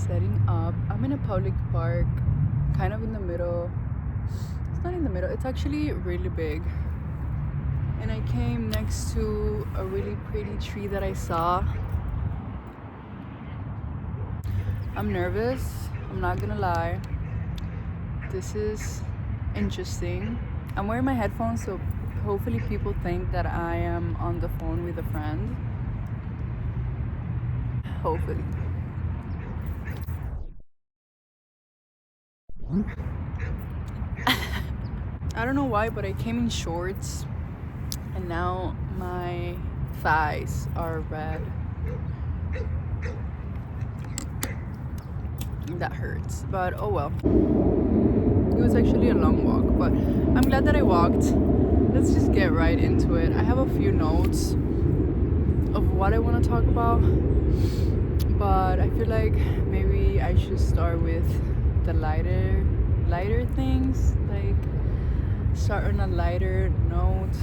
setting up. I'm in a public park, kind of in the middle. It's not in the middle, it's actually really big. And I came next to a really pretty tree that I saw. I'm nervous, I'm not gonna lie. This is interesting. I'm wearing my headphones, so hopefully people think that I am on the phone with a friend. Hopefully. I don't know why, but I came in shorts and now my thighs are red. That hurts, but oh well. It was actually a long walk, but I'm glad that I walked. Let's just get right into it. I have a few notes of what I want to talk about, but I feel like maybe I should start with the lighter things, like start on a lighter note.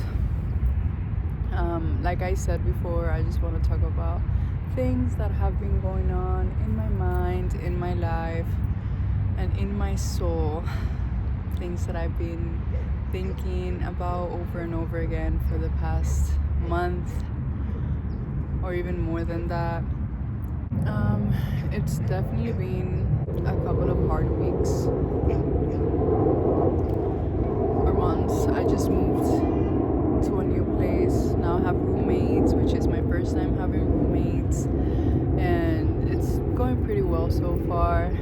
Like I said before, I just want to talk about things that have been going on in my mind, in my life, and in my soul. Things that I've been thinking about over and over again for the past month, or even more than that. It's definitely been a couple of hard weeks or months. I just moved to a new place. Now I have roommates, which is my first time having roommates, and it's going pretty well so far.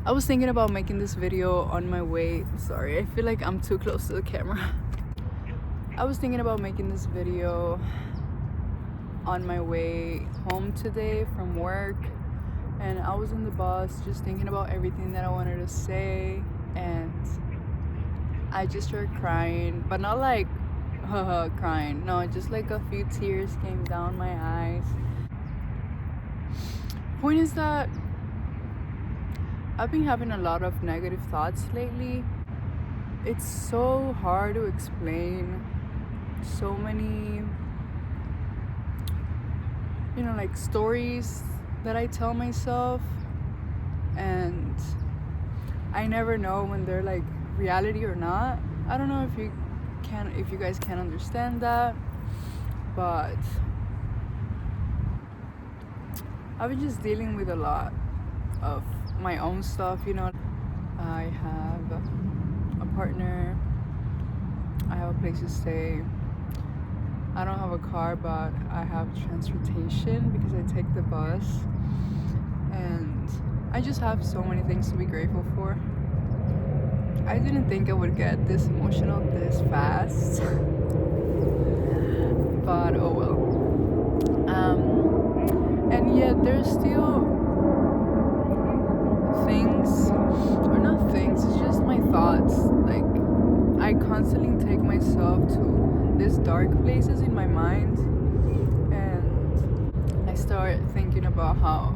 I was thinking about making this video on my way. Sorry, I feel like I'm too close to the camera. I was thinking about making this video on my way home today from work, and I was in the bus just thinking about everything that I wanted to say, and I just started crying, but not like crying, no, just like a few tears came down my eyes. Point is that I've been having a lot of negative thoughts lately. It's so hard to explain. So many, like stories that I tell myself, and I never know when they're like reality or not. I don't know if you guys can understand that, but I've been just dealing with a lot of my own stuff. I have a partner, I have a place to stay. I don't have a car, but I have transportation because I take the bus, and I just have so many things to be grateful for. I didn't think I would get this emotional this fast, but oh well. And yet there's still things, or not things, it's just my thoughts. Like, I constantly take myself to these dark places in my mind, and I start thinking about how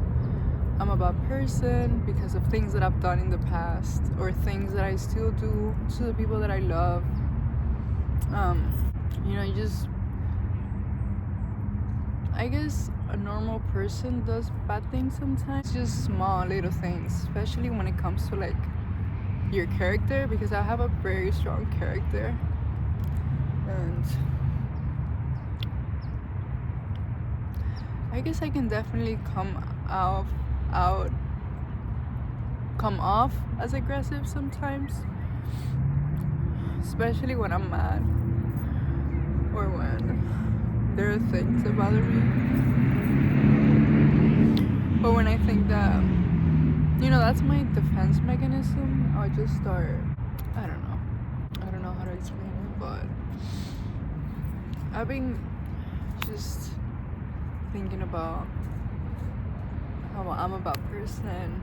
I'm a bad person because of things that I've done in the past, or things that I still do to the people that I love. I guess a normal person does bad things sometimes. It's just small little things, especially when it comes to like your character, because I have a very strong character, and I guess I can definitely come off as aggressive sometimes, especially when I'm mad or when there are things that bother me, or when I think that that's my defense mechanism. I'll just start, I don't know how to explain it, but I've been just thinking about how I'm a bad person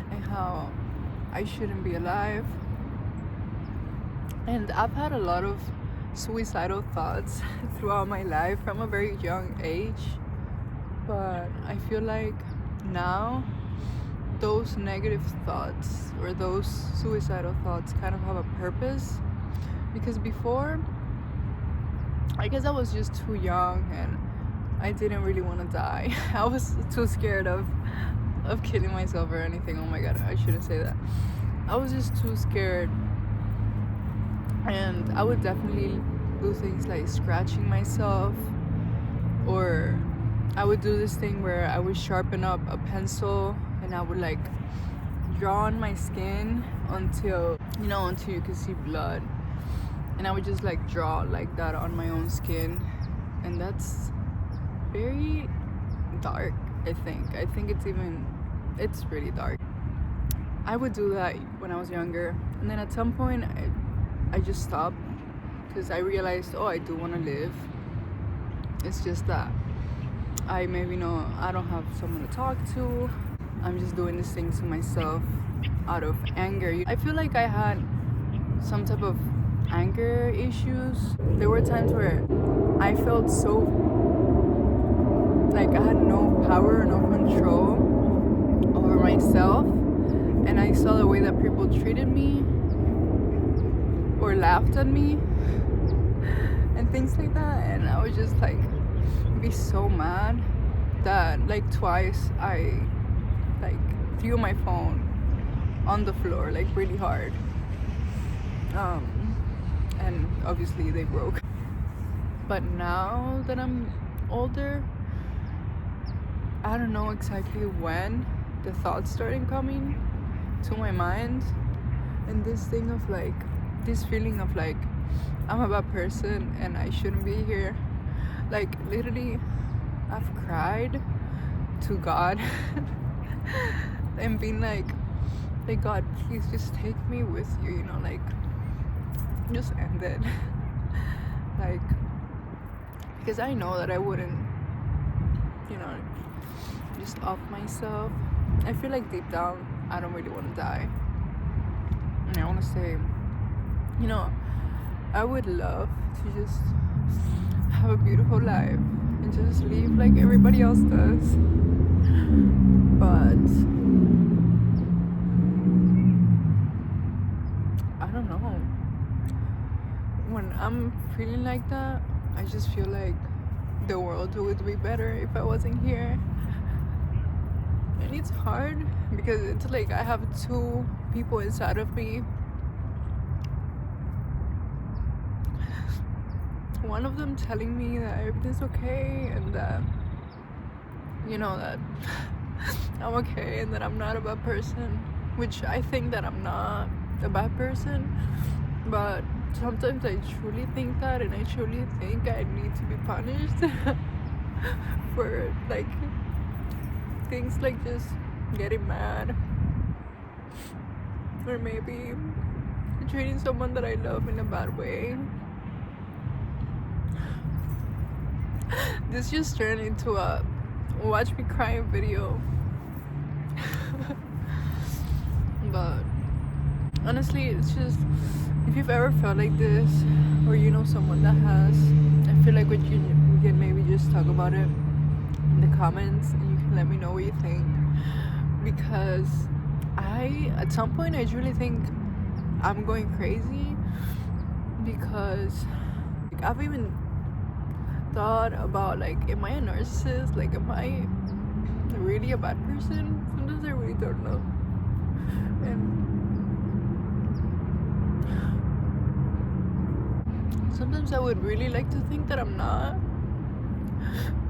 and how I shouldn't be alive. And I've had a lot of suicidal thoughts throughout my life from a very young age, but I feel like now those negative thoughts or those suicidal thoughts kind of have a purpose, because before, I guess I was just too young and I didn't really want to die. I was too scared of of killing myself or anything. Oh my god, I shouldn't say that. I was just too scared. And I would definitely do things like scratching myself, or I would do this thing where I would sharpen up a pencil and I would like draw on my skin until you can see blood, and I would just like draw like that on my own skin, and that's very dark. I think it's really dark. I would do that when I was younger, and then at some point I just stopped because I realized, I do want to live. It's just that I don't have someone to talk to. I'm just doing this thing to myself out of anger. I feel like I had some type of anger issues. There were times where I felt so like I had no power, no control over myself, and I saw the way that people treated me or laughed at me and things like that, and I would just like be so mad that like twice I like threw my phone on the floor like really hard, and obviously they broke. But now that I'm older, I don't know exactly when the thoughts started coming to my mind, and this feeling of like I'm a bad person and I shouldn't be here. Like literally I've cried to God and been like God, please just take me with you, like just end it. Like, because I know that I wouldn't just off myself. I feel like deep down I don't really want to die, and I want to stay. I would love to just have a beautiful life and just live like everybody else does. But I don't know. When I'm feeling like that, I just feel like the world would be better if I wasn't here. And it's hard because it's like I have two people inside of me. One of them telling me that everything's okay and that that I'm okay and that I'm not a bad person, which I think that I'm not a bad person, but sometimes I truly think that, and I truly think I need to be punished for like things like just getting mad, or maybe treating someone that I love in a bad way. This just turned into a watch me crying video. But honestly, it's just, if you've ever felt like this, or someone that has, I feel like we can maybe just talk about it in the comments, and you can let me know what you think. Because at some point I truly think I'm going crazy, because like, I've even thought about like, am I a narcissist? Like, am I really a bad person? Sometimes I really don't know. And sometimes I would really like to think that I'm not,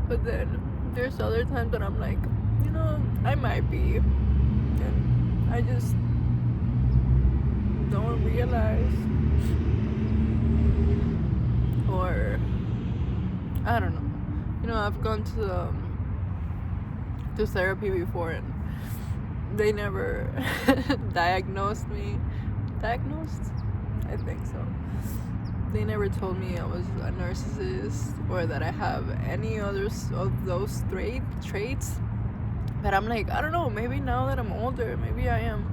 but then there's other times that I'm like, I might be, and I just don't realize, or I don't know. I've gone to therapy before, and they never diagnosed me. Diagnosed? I think so. They never told me I was a narcissist or that I have any others of those traits. But I'm like, I don't know, maybe now that I'm older, maybe I am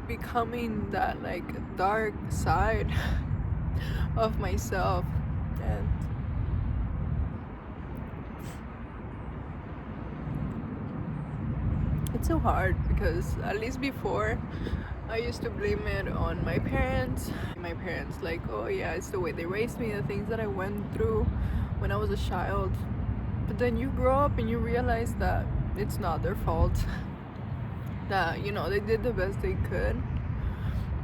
becoming that like dark side of myself. And it's so hard because at least before I used to blame it on my parents. My parents, like, oh yeah, it's the way they raised me, the things that I went through when I was a child. But then you grow up and you realize that it's not their fault. that, you know, they did the best they could,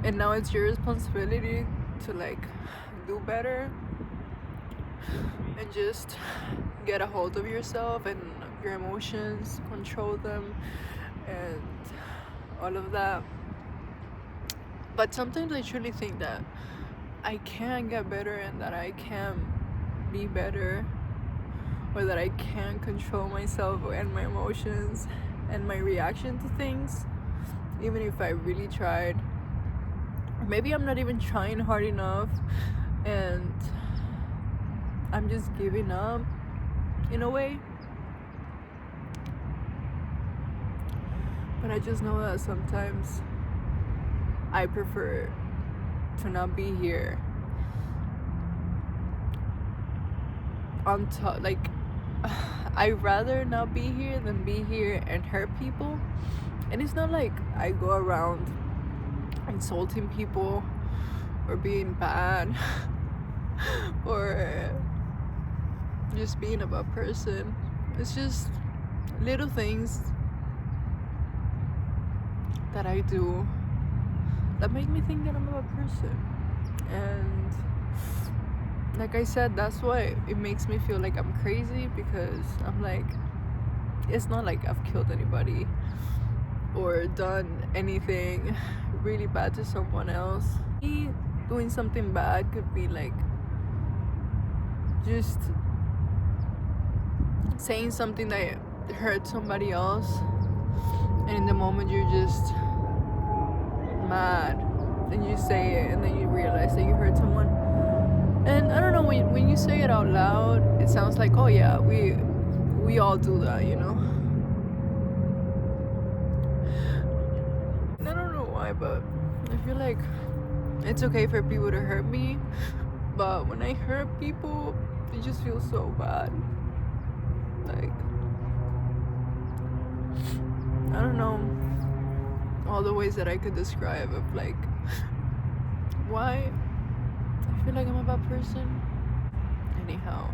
and now it's your responsibility to like do better and just get a hold of yourself and your emotions, control them, and all of that. But sometimes I truly think that I can get better and that I can be better, or that I can control myself and my emotions and my reaction to things, even if I really tried. Maybe I'm not even trying hard enough and I'm just giving up in a way. But I just know that sometimes I prefer to not be here on top. Like, I'd rather not be here than be here and hurt people. And it's not like I go around insulting people or being bad or just being a bad person. It's just little things that I do that make me think that I'm a bad person. And like I said, that's why it makes me feel like I'm crazy, because I'm like, it's not like I've killed anybody or done anything really bad to someone else. Me doing something bad could be like just saying something that hurt somebody else, and in the moment you're just mad and you say it, and then you realize that you hurt someone. And I don't know, when you say it out loud, it sounds like, oh yeah, we all do that, you know. And I don't know why, but I feel like it's okay for people to hurt me, but when I hurt people, it just feels so bad. Like, I don't know all the ways that I could describe of like why I feel like I'm a bad person. Anyhow,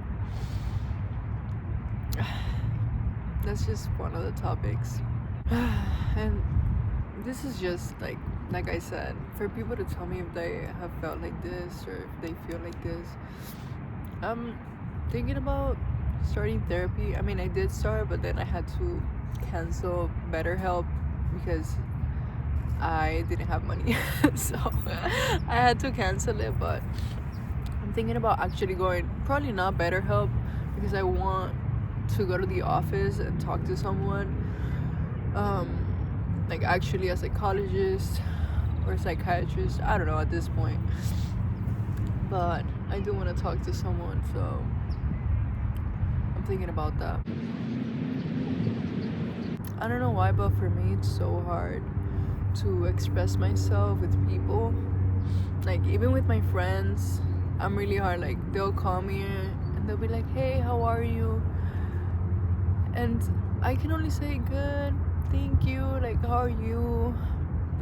that's just one of the topics. And this is just like I said, for people to tell me if they have felt like this or if they feel like this. I'm thinking about starting therapy. I mean, I did start, but then I had to cancel BetterHelp because I didn't have money. So I had to cancel it. But I'm thinking about actually going, probably not BetterHelp, because I want to go to the office and talk to someone, like actually a psychologist or a psychiatrist. I don't know at this point, but I do want to talk to someone, so I'm thinking about that. I don't know why, but for me it's so hard to express myself with people. Like, even with my friends, I'm really hard. Like, they'll call me and they'll be like, hey, how are you? And I can only say, good, thank you, like, how are you?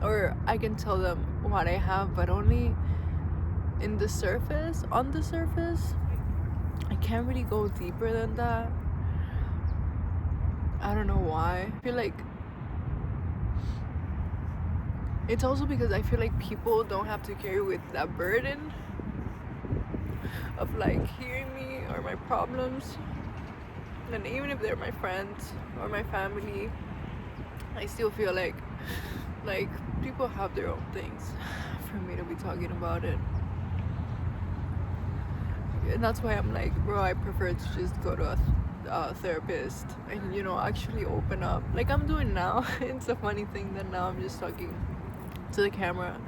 Or I can tell them what I have, but only on the surface. I can't really go deeper than that. I don't know why. I feel like it's also because I feel like people don't have to carry with that burden of like hearing me or my problems. And even if they're my friends or my family, I still feel like people have their own things for me to be talking about it. And that's why I'm like, bro, I prefer to just go to a therapist and, you know, actually open up like I'm doing now. It's a funny thing that now I'm just talking to the camera,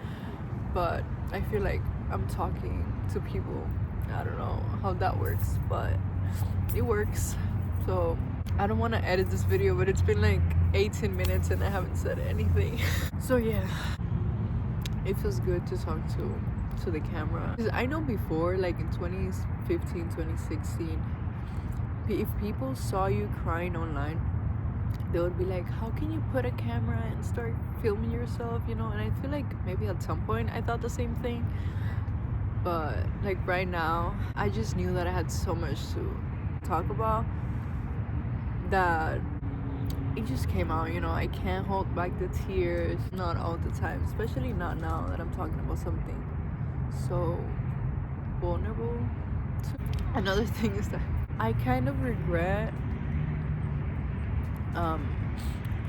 but I feel like I'm talking to people. I don't know how that works, but it works. So I don't want to edit this video, but it's been like 18 minutes and I haven't said anything. So yeah, it feels good to talk to the camera, because I know before, like in 2015, 2016, if people saw you crying online, they would be like, how can you put a camera and start filming yourself, you know? And I feel like maybe at some point I thought the same thing, but like right now I just knew that I had so much to talk about that it just came out, you know. I can't hold back the tears, not all the time, especially not now that I'm talking about something so vulnerable. Another thing is that I kind of regret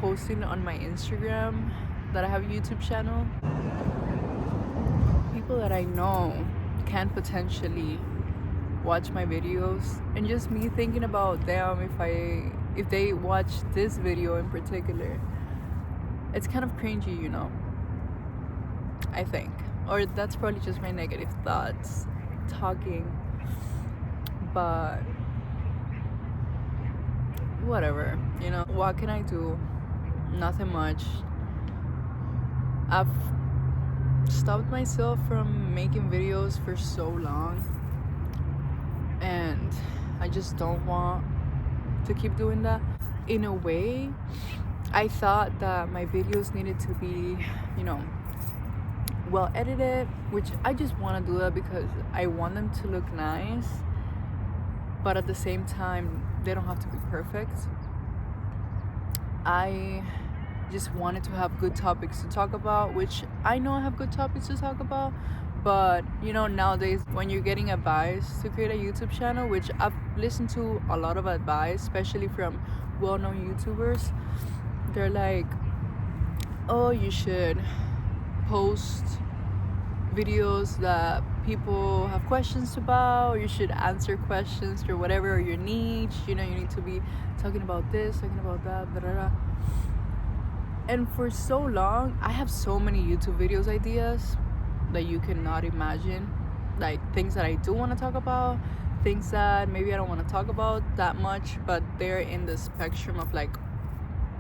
posting on my Instagram that I have a YouTube channel. People that I know can potentially watch my videos, and just me thinking about them, if they watch this video in particular, it's kind of cringy, you know. I think, or that's probably just my negative thoughts talking, but whatever, you know. What can I do? Nothing much. I've stopped myself from making videos for so long, and I just don't want to keep doing that. In a way, I thought that my videos needed to be, you know, well edited, which I just want to do that because I want them to look nice, but at the same time they don't have to be perfect. I just wanted to have good topics to talk about, which I know I have good topics to talk about, but you know, nowadays when you're getting advice to create a YouTube channel, which I've listened to a lot of advice, especially from well-known YouTubers, they're like, oh, you should post videos that people have questions about, or you should answer questions or whatever, or your niche, you know, you need to be talking about this, talking about that, blah, blah, blah. And for so long, I have so many YouTube videos ideas that you cannot imagine, like things that I do want to talk about, things that maybe I don't want to talk about that much, but they're in the spectrum of like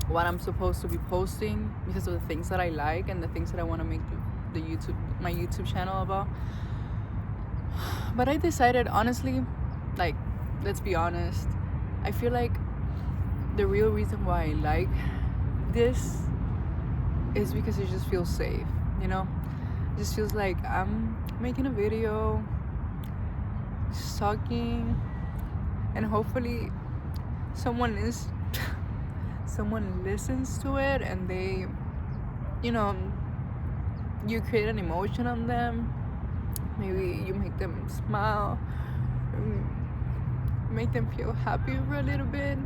what I'm supposed to be posting because of the things that I like and the things that I want to make my YouTube channel about. But I decided, honestly, like, let's be honest, I feel like the real reason why I like this is because it just feels safe, you know. It just feels like I'm making a video, just talking, and hopefully someone listens to it, and they, you know, you create an emotion on them. Maybe you make them smile, make them feel happy for a little bit,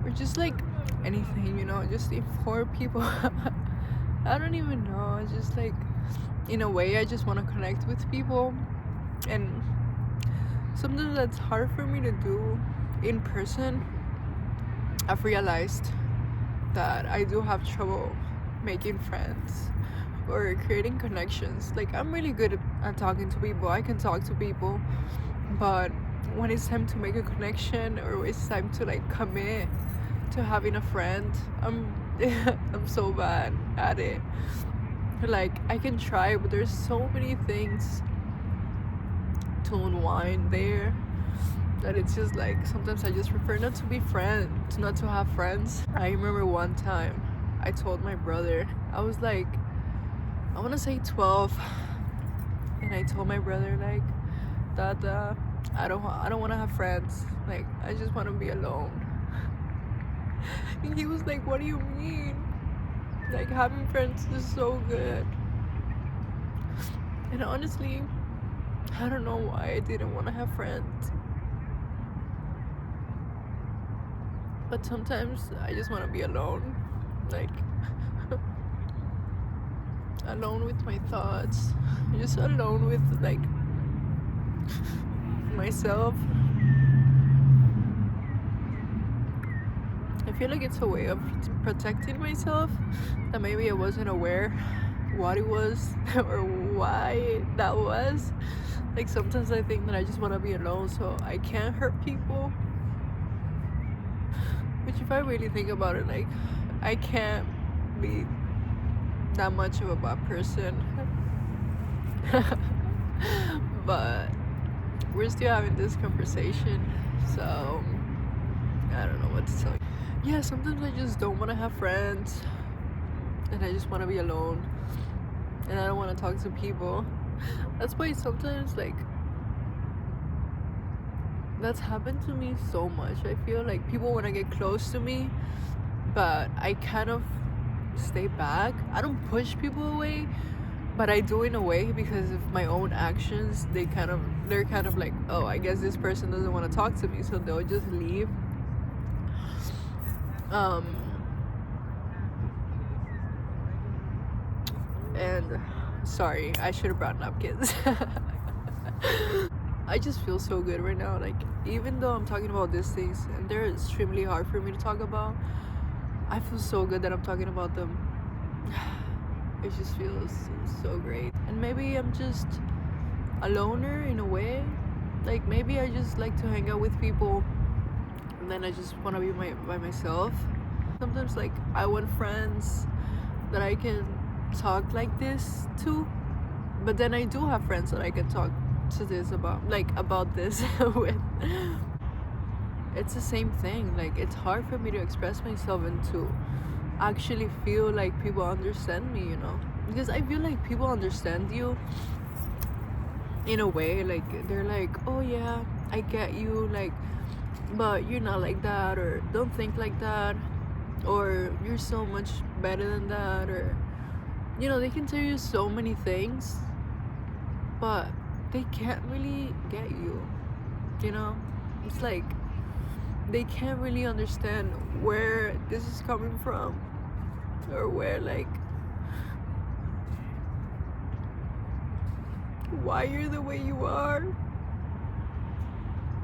or just like anything, you know, just inform people. I don't even know. It's just like, in a way, I just want to connect with people, and something that's hard for me to do in person. I've realized that I do have trouble making friends or creating connections. Like, I'm really good at talking to people. I can talk to people, but when it's time to make a connection, or it's time to like commit to having a friend, I'm so bad at it. Like, I can try, but there's so many things to unwind there that it's just like, sometimes I just prefer not to have friends. I remember one time I told my brother, I was like, I want to say 12, and I told my brother like that I don't want to have friends, like I just want to be alone. And he was like, what do you mean? Like, having friends is so good. And honestly, I don't know why I didn't want to have friends, but sometimes I just want to be alone, like alone with my thoughts, just alone with like myself. I feel like it's a way of protecting myself that maybe I wasn't aware what it was or why that was. Like, sometimes I think that I just want to be alone so I can't hurt people, which, if I really think about it, like, I can't be that much of a bad person. But we're still having this conversation, so I don't know what to tell you. Yeah, sometimes I just don't want to have friends, and I just want to be alone, and I don't want to talk to people. That's why sometimes, like, That's happened to me so much. I feel like people want to get close to me, but I kind of stay back. I don't push people away, but I do in a way because of my own actions. They're kind of like, oh, I guess this person doesn't want to talk to me, so they'll just leave. And sorry, I should have brought napkins. I just feel so good right now. Like, even though I'm talking about these things and they're extremely hard for me to talk about, I feel so good that I'm talking about them. It just feels so great. And maybe I'm just a loner in a way. Like, maybe I just like to hang out with people and then I just want to be by myself. Sometimes, like, I want friends that I can talk like this to, but then I do have friends that I can talk to this about this with. It's the same thing. Like, it's hard for me to express myself and to actually feel like people understand me, you know, because I feel like people understand you in a way. Like, they're like, oh yeah, I get you, like, but you're not like that, or don't think like that, or you're so much better than that, or, you know, they can tell you so many things, but they can't really get you, you know? It's like they can't really understand where this is coming from, or where, like, why you're the way you are.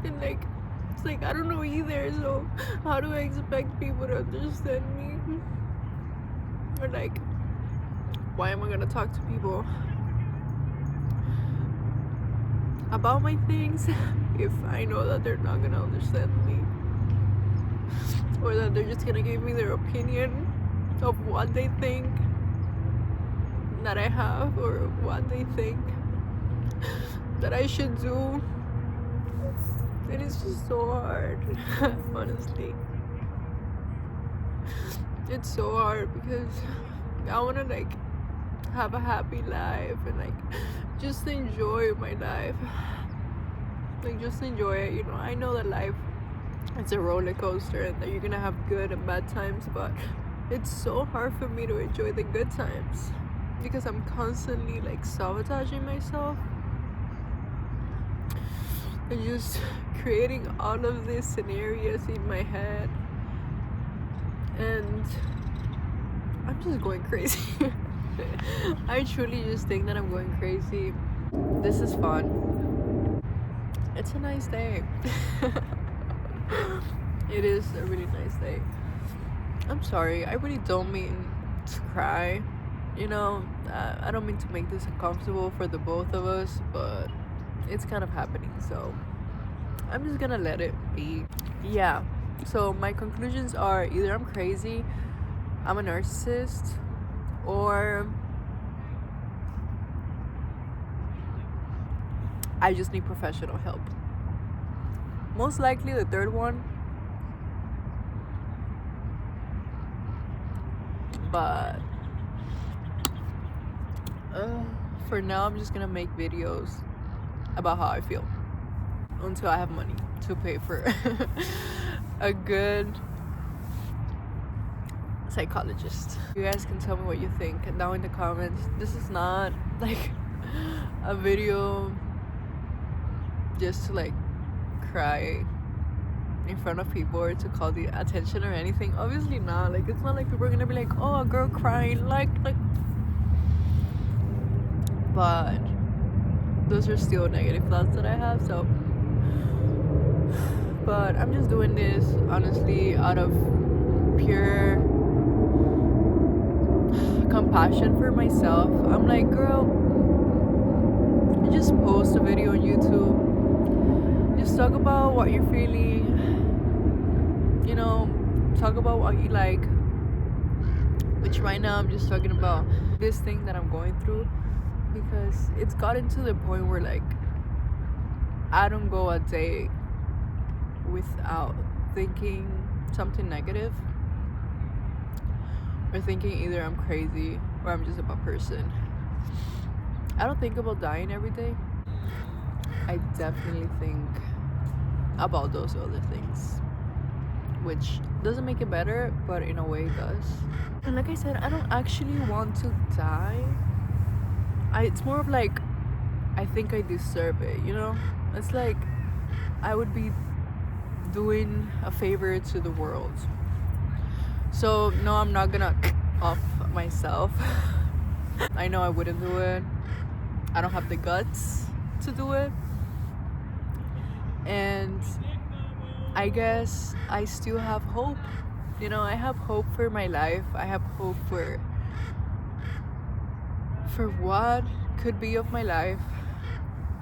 And like, it's like, I don't know either, so how do I expect people to understand me? Or like, why am I gonna talk to people about my things if I know that they're not gonna understand me, or that they're just gonna give me their opinion of what they think that I have, or what they think that I should do. And it's just so hard. Honestly, it's so hard because I want to, like, have a happy life and, like, just enjoy my life. Like, just enjoy it, you know. I know that life, it's a roller coaster and that you're gonna have good and bad times, but it's so hard for me to enjoy the good times because I'm constantly, like, sabotaging myself and just creating all of these scenarios in my head, and I'm just going crazy. I truly just think that I'm going crazy. This is fun. It's a nice day. It is a really nice day. I'm sorry, I really don't mean to cry, you know. I don't mean to make this uncomfortable for the both of us, but it's kind of happening, so I'm just gonna let it be. Yeah, so my conclusions are either I'm crazy, I'm a narcissist, or I just need professional help. Most likely the third one, but for now I'm just gonna make videos about how I feel until I have money to pay for a good psychologist. You guys can tell me what you think down in the comments. This is not like a video just to, like, cry in front of people or to call the attention or anything. Obviously not. Like, it's not like people are gonna be like, oh, a girl crying, like but those are still negative thoughts that I have. So, but I'm just doing this honestly out of pure compassion for myself. I'm like, girl, just post a video on YouTube, just talk about what you're feeling, you know, talk about what you like, which right now I'm just talking about this thing that I'm going through, because it's gotten to the point where, like, I don't go a day without thinking something negative, or thinking either I'm crazy or I'm just a bad person. I don't think about dying every day. I definitely think about those other things, which doesn't make it better, but in a way it does. And like I said, I don't actually want to die. It's more of like, I think I deserve it, you know? It's like I would be doing a favor to the world. So no, I'm not gonna off myself. I know I wouldn't do it. I don't have the guts to do it. And I guess I still have hope. You know, I have hope for my life. I have hope for what could be of my life.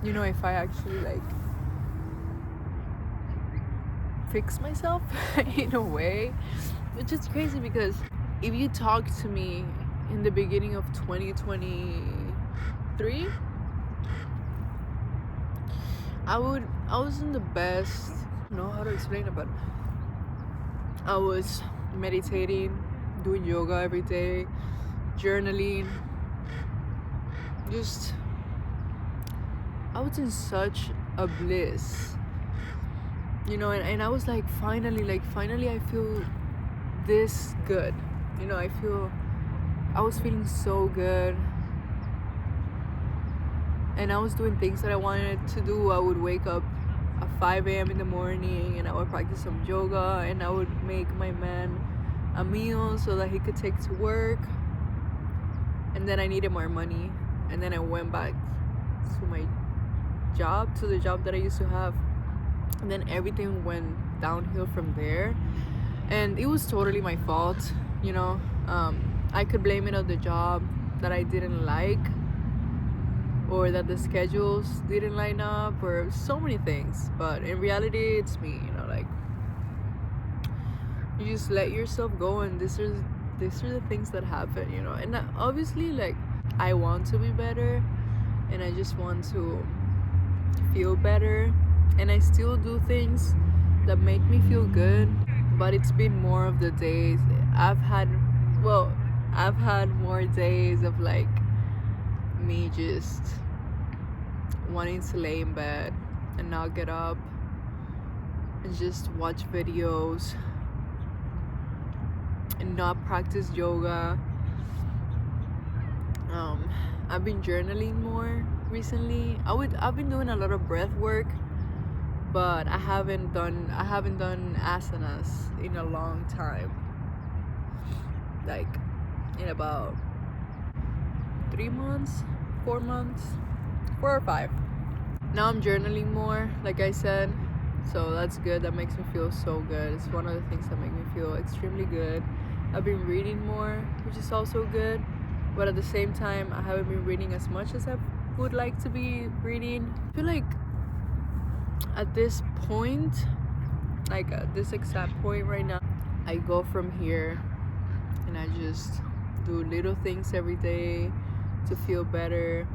You know, if I actually like fix myself in a way, which is crazy because if you talk to me in the beginning of 2023, I was in the best, I don't know how to explain it, but I was meditating, doing yoga every day, journaling, just I was in such a bliss, you know, and I was like finally I feel this good, you know. I was feeling so good, and I was doing things that I wanted to do. I would wake up at 5 a.m. in the morning and I would practice some yoga, and I would make my man a meal so that he could take to work. And then I needed more money, and then I went back to my job, to the job that I used to have, and then everything went downhill from there. And it was totally my fault, you know. I could blame it on the job that I didn't like, or that the schedules didn't line up, or so many things. But in reality, it's me, you know. Like, you just let yourself go, and these are the things that happen, you know. And obviously, like, I want to be better, and I just want to feel better, and I still do things that make me feel good. But it's been more of the days I've had more days of like me just wanting to lay in bed and not get up and just watch videos and not practice yoga. I've been journaling more recently. I've been doing a lot of breath work, but I haven't done asanas in a long time, like in about 3 months, 4 months, 4 or 5. Now I'm journaling more, like I said, so that's good. That makes me feel so good. It's one of the things that make me feel extremely good. I've been reading more, which is also good, but at the same time I haven't been reading as much as I would like to be reading. I feel like at this point, like at this exact point right now, I go from here and I just do little things every day to feel better,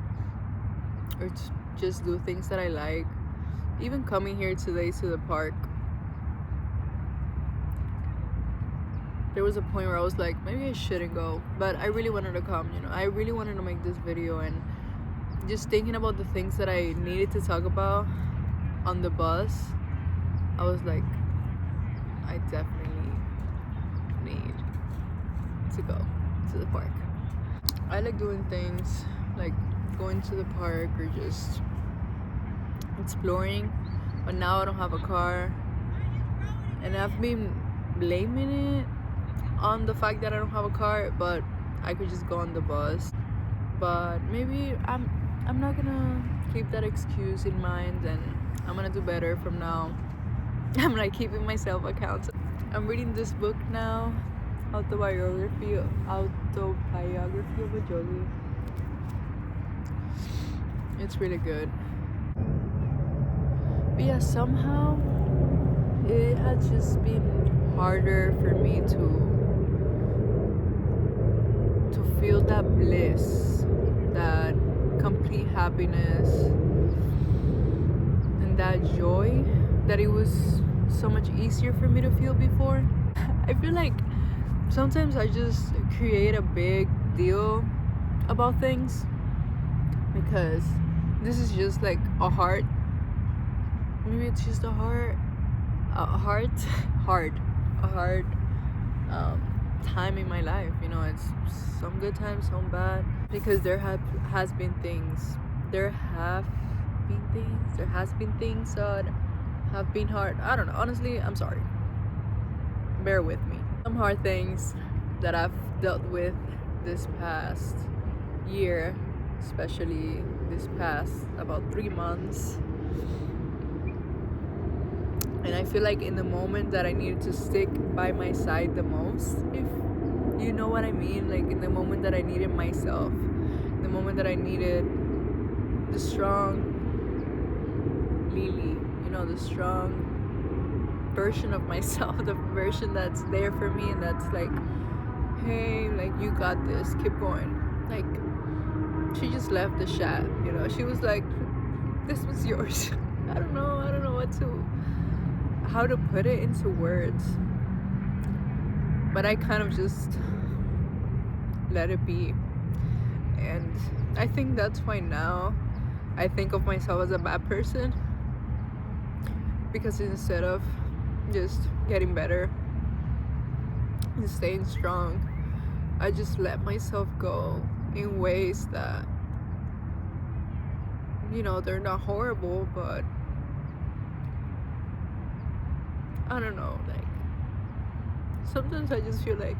or to just do things that I like. Even coming here today to the park, there was a point where I was like, maybe I shouldn't go, but I really wanted to come, you know. I really wanted to make this video, and just thinking about the things that I needed to talk about on the bus, I was like, I definitely need to go to the park. I like doing things like going to the park or just exploring, but now I don't have a car, and I've been blaming it on the fact that I don't have a car, but I could just go on the bus. But maybe I'm not gonna keep that excuse in mind, and I'm gonna do better from now. I'm like keeping myself accountable. I'm reading this book now, autobiography of a yogi. It's really good. But yeah, somehow it has just been harder for me to feel that bliss, that complete happiness, and that joy that it was so much easier for me to feel before. I feel like sometimes I just create a big deal about things because this is just like a heart. Maybe it's just a heart. a hard time in my life. You know, it's some good times, some bad, because there has been things that have been hard. I don't know, honestly. I'm sorry, bear with me. Some hard things that I've dealt with this past year, especially this past about 3 months. And I feel like in the moment that I needed to stick by my side the most, if you know what I mean, like in the moment that I needed myself, the moment that I needed the strong Lily, you know, the strong version of myself, the version that's there for me and that's like, hey, like, you got this, keep going. Like, she just left the chat, you know, she was like, this was yours. I don't know how to put it into words, but I kind of just let it be. And I think that's why now I think of myself as a bad person, because instead of just getting better and staying strong, I just let myself go in ways that, you know, they're not horrible, but I don't know, like sometimes I just feel like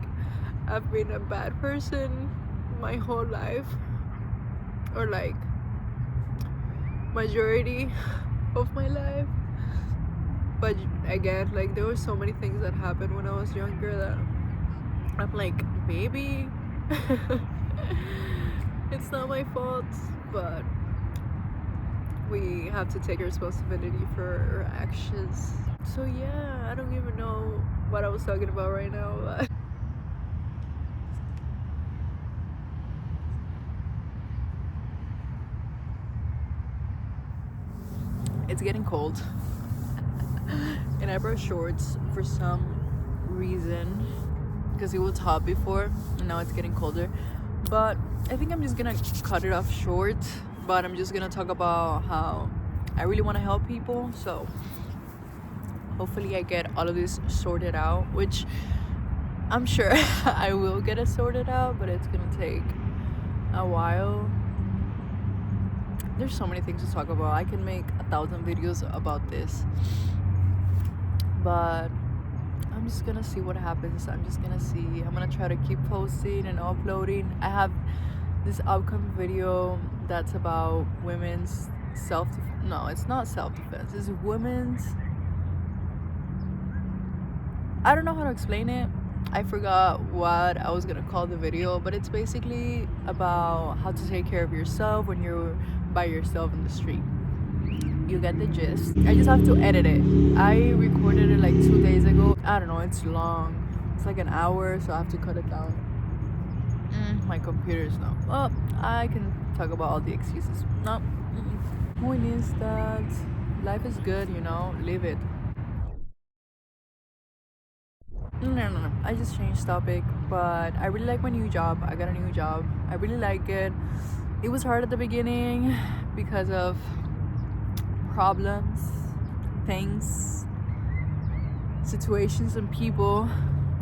I've been a bad person my whole life, or like majority of my life. But again, like, there were so many things that happened when I was younger that I'm like, maybe it's not my fault, but we have to take responsibility for our actions. So yeah, I don't even know what I was talking about right now, but it's getting cold and I brought shorts for some reason, because it was hot before and now it's getting colder. But I think I'm just gonna cut it off short, but I'm just gonna talk about how I really want to help people. So hopefully I get all of this sorted out, which I'm sure I will get it sorted out, but it's gonna take a while. There's so many things to talk about. I can make 1,000 videos about this, but I'm just gonna see what happens. I'm gonna try to keep posting and uploading. I have this upcoming video that's about women's no, it's not self-defense, it's women's, I don't know how to explain it. I forgot what I was gonna call the video, but it's basically about how to take care of yourself when you're by yourself in the street. You get the gist. I just have to edit it. I recorded it like 2 days ago. I don't know, it's long. It's like an hour, so I have to cut it down. My computer's not. Well, I can talk about all the excuses. No. Point is that life is good, you know, live it. No. I just changed topic, but I really like my new job. I got a new job. I really like it. It was hard at the beginning because of problems, things, situations, and people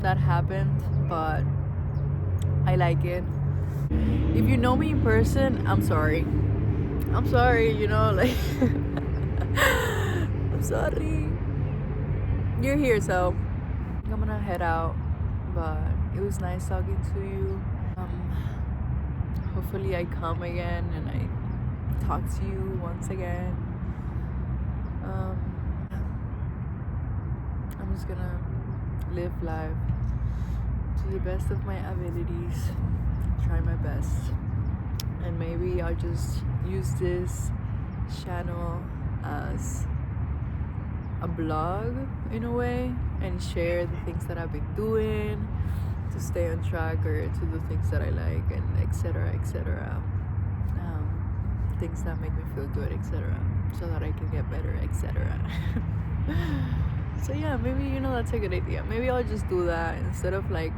that happened, but I like it. If you know me in person, I'm sorry, you know, like I'm sorry. You're here, so I'm gonna head out, but it was nice talking to you. Hopefully I come again and I talk to you once again. I'm just gonna live life to the best of my abilities, try my best, and maybe I'll just use this channel as a blog in a way and share the things that I've been doing to stay on track, or to do things that I like, and etc. Things that make me feel good, etc., so that I can get better, etc. So yeah, maybe, you know, that's a good idea. Maybe I'll just do that. Instead of like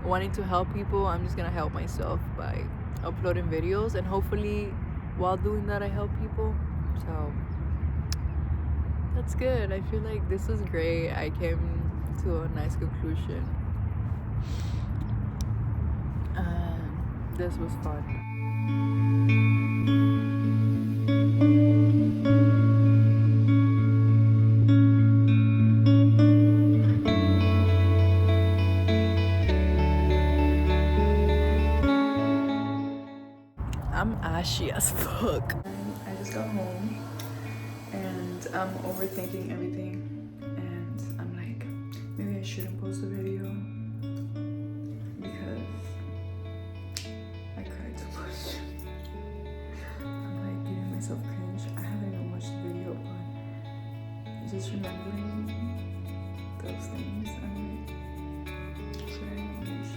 wanting to help people, I'm just gonna help myself by uploading videos, and hopefully while doing that I help people. So That's good. I feel like this is great. I came to a nice conclusion. This was fun. I'm ashy as fuck. I just got home and I'm overthinking everything, and I'm like, maybe I shouldn't post a video because I cried too much. I'm like giving myself cringe. I haven't even watched the video, but just remembering those things, I'm like, should I at least